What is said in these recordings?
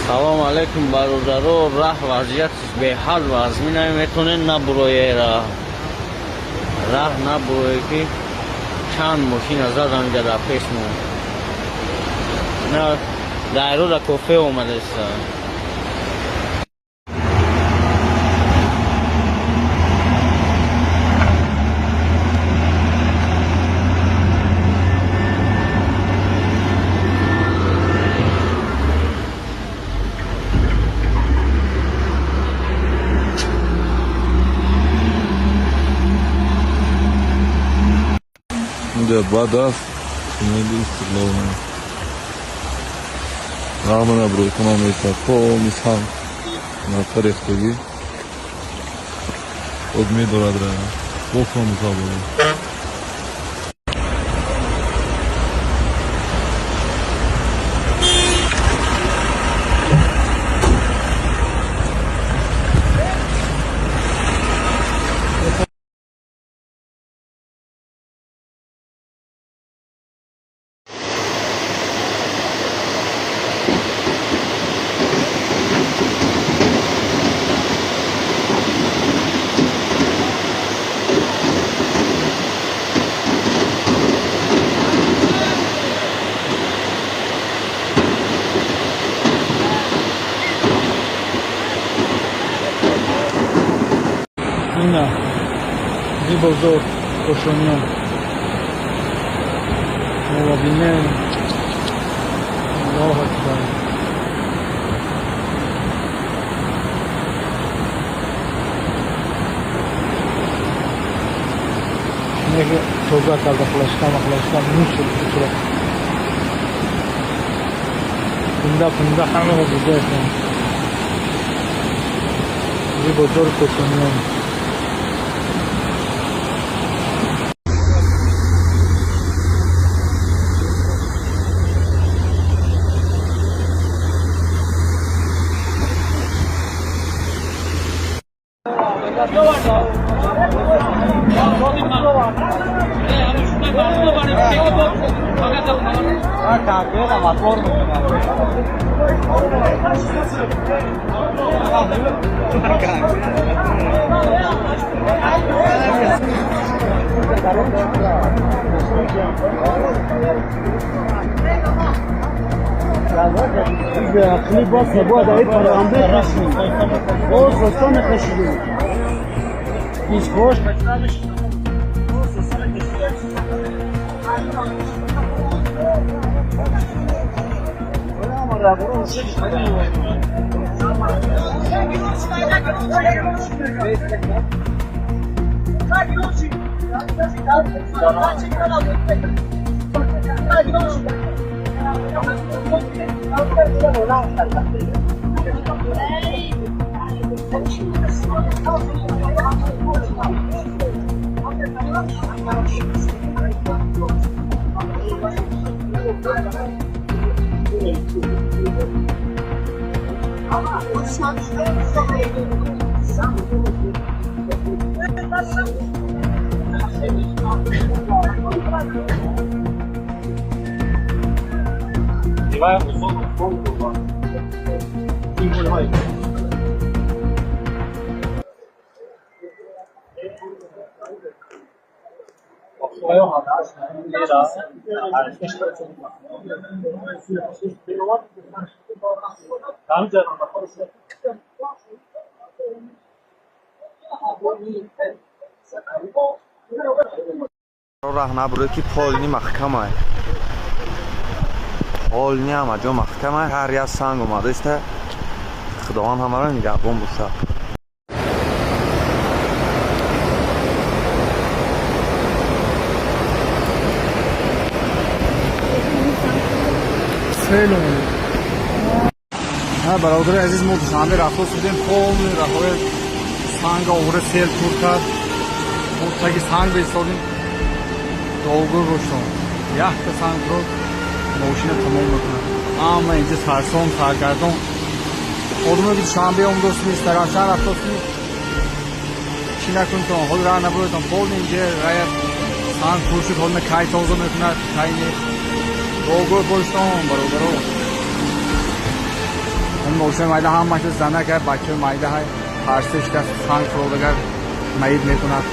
салом алейкум бародаро. Раҳ вазъиятиш беҳал вазми наметонед набурояй раҳ набурояй ки чанд мошина задан ҷада песмо дайрода кофе омадест. Инҷа бад аст, туннели Истиқлол. Рағма набурой кунам эта полный сан на тарехтаги. Одми дорад ра. Бохом забуду. Ина бозор кошониён муобинем Аллоҳ акбар. Шинеги тоза карда флашка мусор кучра пунда ҳамаро гузаштам. Бозор кошониён хлеба свобода и парламент нашли. О, что мы хотели? Здесь кош. راهنمایی که پولنی محکمه پولنی هم جا محکمه هر یک سنگ اومده است خداوند همه را نگهبان باشه. برادر عزیز ما دوشنبه رفته بودیم полный راه سنگ آوره سیل تور کرد تاگی سنگ بایستادیم долго روشن یک تا سنگ رو ماشین تمام میکنه اما اینجا سرسام سرگردان آدم دوشنبه اومده است دراشان رفته است چی نکنید حال راه نبرید پول اینجا راه سنگ پوشید حال کای تازه میکنه کای долго بایستان برادر نوشه مایده هم ماشه زنه که بچه مایده های پرسش دست سنگ فرودگر مید میکنند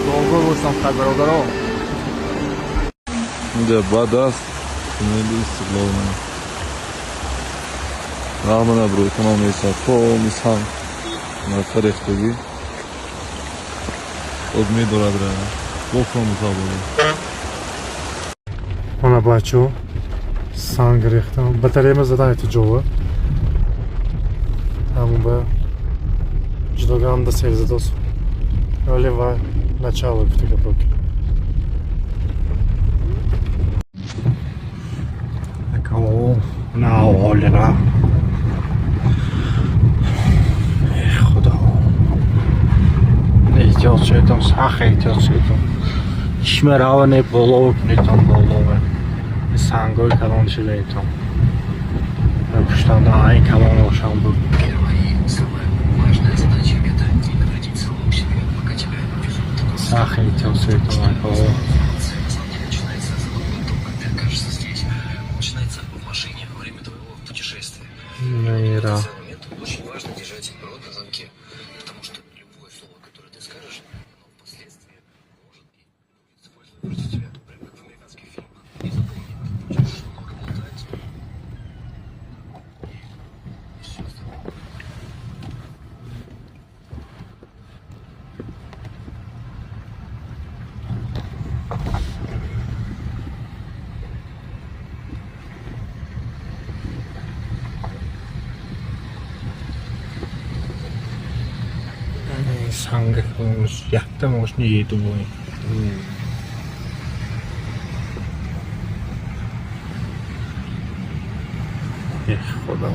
دولگور باشتم خد برادر ها اینجا بد است تونلی استقلال نه رحمه نبروی ekonomiyasi полностью ham na tarixdagi odmey duradi. Bo'lsamiz bo'ladi. Mana bachу sang ریختم. Batareyamiz zaten jo'va. Hamon ba juda ham da sevzados. Öyle var. Начало только поки. Такого на олена. Ehtiyot şeytan, sağ ehtiyot şeytan. İşmer hava ne bolov, ne tam bolov. Sangoy kalan şeytan. Ve puştan da aynı kalan oluşan bu. Sağ ehtiyot şeytan. Наира. Очень важно держать рот на замке, потому что любое слово, которое ты скажешь, оно впоследствии может и использовать против тебя, прям как в американских фильмах. И запомни, ты будешь много болтать, и все остальное. Sang olmuş, yaktım olmuş ne yedi bu? Khoda.